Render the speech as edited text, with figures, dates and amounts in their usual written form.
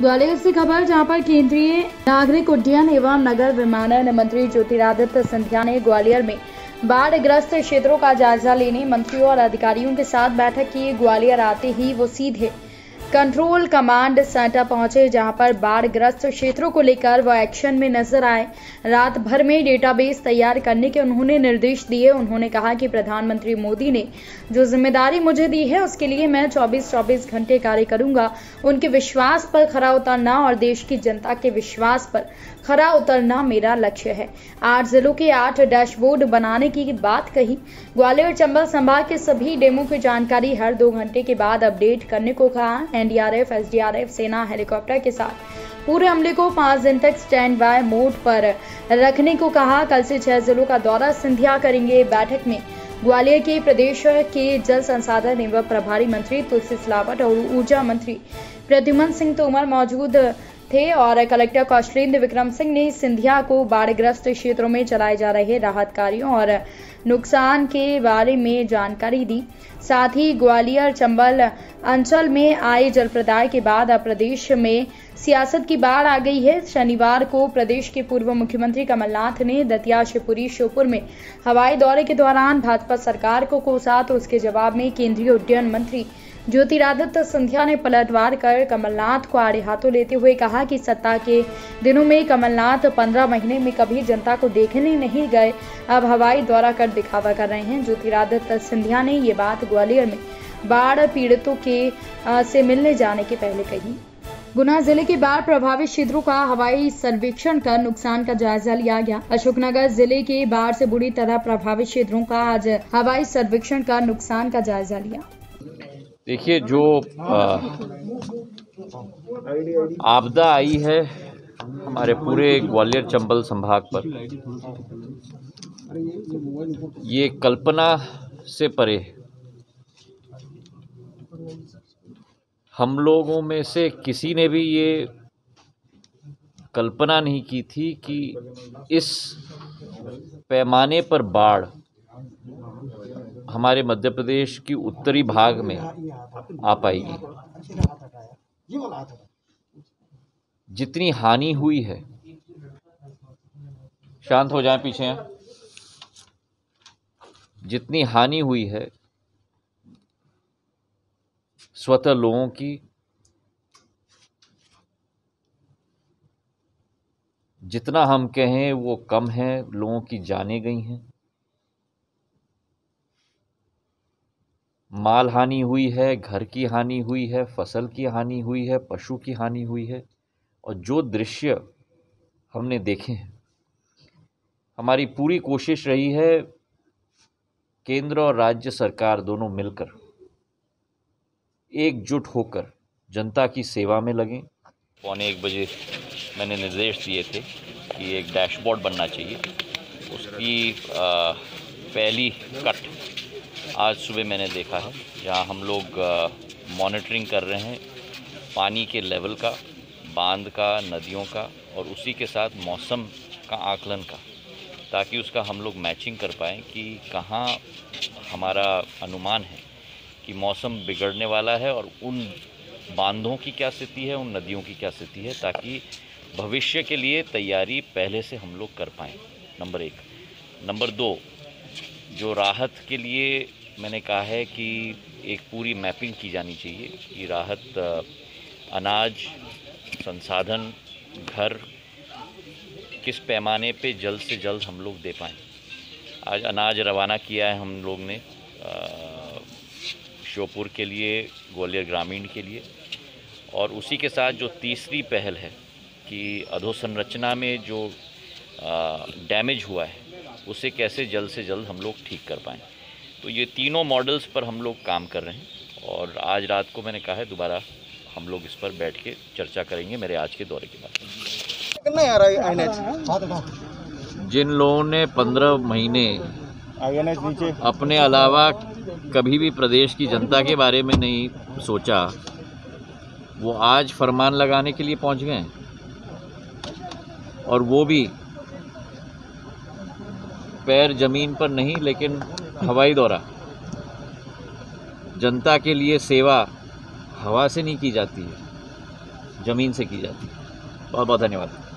ग्वालियर से खबर, जहां पर केंद्रीय नागरिक उड्डयन एवं नगर विमानन मंत्री ज्योतिरादित्य सिंधिया ने ग्वालियर में बाढ़-ग्रस्त क्षेत्रों का जायजा लेने मंत्रियों और अधिकारियों के साथ बैठक की। ग्वालियर आते ही वो सीधे कंट्रोल कमांड सेंटर पहुंचे, जहां पर बाढ़-ग्रस्त क्षेत्रों को लेकर वो एक्शन में नजर आए। रात भर में डेटाबेस तैयार करने के उन्होंने निर्देश दिए। उन्होंने कहा कि प्रधानमंत्री मोदी ने जो जिम्मेदारी मुझे दी है, उसके लिए मैं 24 घंटे कार्य करूंगा। उनके विश्वास पर खरा उतरना और देश की जनता के विश्वास पर खरा उतरना मेरा लक्ष्य है। 8 जिलों के 8 डैशबोर्ड बनाने की बात कही। ग्वालियर चंबल संभाग के सभी डेमो की जानकारी हर 2 घंटे के बाद अपडेट करने को कहा। एनडीआरएफ, एसडीआरएफ, सेना हेलीकॉप्टर के साथ पूरे अमले को 5 दिन तक स्टैंड बाय मोड पर रखने को कहा। कल से 6 जिलों का दौरा सिंधिया करेंगे। बैठक में ग्वालियर के प्रदेश के जल संसाधन एवं प्रभारी मंत्री तुलसी सिलावट और ऊर्जा मंत्री प्रद्युम्न सिंह तोमर मौजूद थे और कलेक्टर कौशलेंद्र विक्रम सिंह ने सिंधिया को बाढ़-ग्रस्त क्षेत्रों में चलाए जा रहे राहत कार्यों और नुकसान के बारे में जानकारी दी। साथ ही ग्वालियर चंबल अंचल में आए जलप्रदाय के बाद अब प्रदेश में सियासत की बाढ़ आ गई है। शनिवार को प्रदेश के पूर्व मुख्यमंत्री कमलनाथ ने दतिया, शिवपुरी, श्योपुर में हवाई दौरे के दौरान भाजपा सरकार को कोसा, तो उसके जवाब में केंद्रीय उड्डयन मंत्री ज्योतिरादित्य सिंधिया ने पलटवार कर कमलनाथ को आड़े हाथों लेते हुए कहा कि सत्ता के दिनों में कमलनाथ 15 महीने में कभी जनता को देखने नहीं गए, अब हवाई दौरा कर दिखावा कर रहे हैं। ज्योतिरादित्य सिंधिया ने ये बात ग्वालियर में बाढ़ पीड़ितों के से मिलने जाने के पहले कही। गुना जिले के बाढ़ प्रभावित क्षेत्रों का हवाई सर्वेक्षण कर नुकसान का जायजा लिया गया। अशोकनगर जिले के बाढ़ से बुरी तरह प्रभावित क्षेत्रों का आज हवाई सर्वेक्षण कर नुकसान का जायजा लिया। देखिए, जो आपदा आई है हमारे पूरे ग्वालियर चंबल संभाग पर, ये कल्पना से परे है। हम लोगों में से किसी ने भी ये कल्पना नहीं की थी कि इस पैमाने पर बाढ़ हमारे मध्य प्रदेश की उत्तरी भाग में आ पाएगी। जितनी हानि हुई है, शांत हो जाएं पीछे हैं, जितनी हानि हुई है स्वतः लोगों की, जितना हम कहें वो कम है। लोगों की जानें गई हैं, माल हानि हुई है, घर की हानि हुई है, फसल की हानि हुई है, पशु की हानि हुई है। और जो दृश्य हमने देखे हैं, हमारी पूरी कोशिश रही है केंद्र और राज्य सरकार दोनों मिलकर एकजुट होकर जनता की सेवा में लगें। 1:15 बजे मैंने निर्देश दिए थे कि एक डैशबोर्ड बनना चाहिए। उसकी पहली कट आज सुबह मैंने देखा है, जहां हम लोग मॉनिटरिंग कर रहे हैं पानी के लेवल का, बांध का, नदियों का, और उसी के साथ मौसम का आकलन का, ताकि उसका हम लोग मैचिंग कर पाएँ कि कहाँ हमारा अनुमान है कि मौसम बिगड़ने वाला है और उन बांधों की क्या स्थिति है, उन नदियों की क्या स्थिति है, ताकि भविष्य के लिए तैयारी पहले से हम लोग कर पाएँ। नंबर 1। नंबर 2, जो राहत के लिए मैंने कहा है कि एक पूरी मैपिंग की जानी चाहिए कि राहत, अनाज, संसाधन, घर किस पैमाने पे जल्द से जल्द हम लोग दे पाएँ। आज अनाज रवाना किया है हम लोग ने श्योपुर के लिए, ग्वालियर ग्रामीण के लिए, और उसी के साथ जो तीसरी पहल है कि अधोसंरचना में जो डैमेज हुआ है उसे कैसे जल्द से जल्द हम लोग ठीक कर पाएँ। तो ये तीनों मॉडल्स पर हम लोग काम कर रहे हैं और आज रात को मैंने कहा है दोबारा हम लोग इस पर बैठ के चर्चा करेंगे मेरे आज के दौरे के बाद। जिन लोगों ने 15 महीने अपने अलावा कभी भी प्रदेश की जनता के बारे में नहीं सोचा, वो आज फरमान लगाने के लिए पहुंच गए, और वो भी पैर जमीन पर नहीं लेकिन हवाई दौरा। जनता के लिए सेवा हवा से नहीं की जाती है, ज़मीन से की जाती है। बहुत बहुत धन्यवाद।